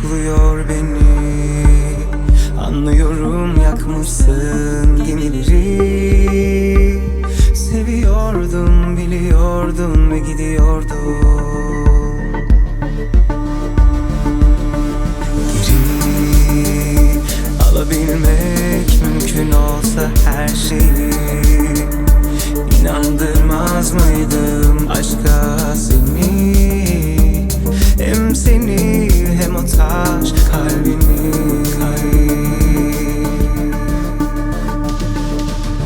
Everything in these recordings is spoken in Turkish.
yokluyor beni. Anlıyorum, yakmışsın gemileri. Seviyordum, biliyordun ve gidiyordun. Geri alabilmek mümkün olsa her şeyi, İnandırmaz mıydım aşka seni? Hem seni hem o taş kalbimi.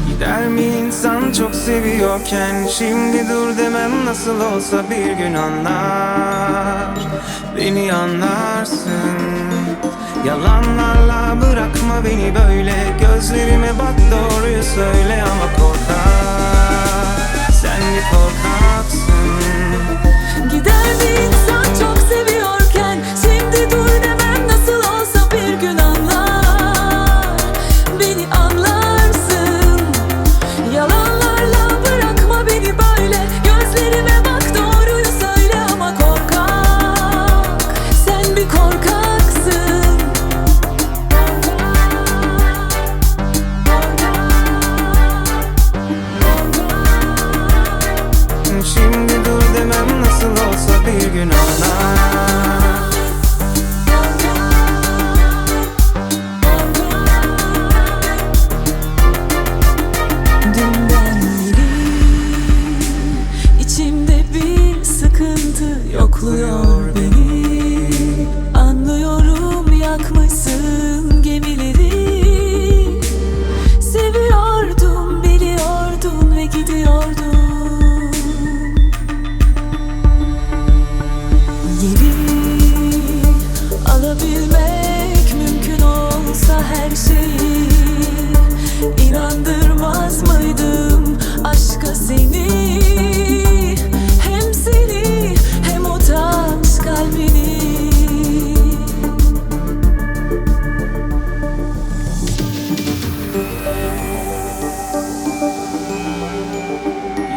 Gider mi insan çok seviyorken? Şimdi dur demem, nasıl olsa bir gün anlar. Beni anlarsın. Yalanlarla bırakma beni böyle. Gözlerime bak, doğruyu söyle ama korkak. Sen bir korkaksın. Gider bir insan çok seviyorken? Şimdi dur demem, nasıl olsa bir gün anlar. Beni anlarsın. Yalanlarla bırakma beni böyle. Gözlerime bak, doğruyu söyle ama korkak. Sen bir korkaksın. Şimdi dur demem, nasıl olsa bir gün anlar. Dünden beri içimde bir sıkıntı yokluyor beni. Anlıyorum, yakmışsın gemileri. Seviyordum, biliyordun ve gidiyordun. Geri alabilmek mümkün olsa her şeyi, İnandırmaz mıydım aşka seni? Hem seni hem o taş kalbini.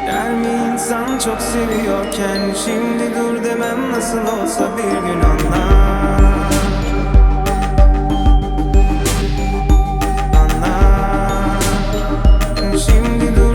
Gider mi insan çok seviyorken? Şimdi dur demem, nasıl olsa bir gün anlar. Anlar. Şimdi dur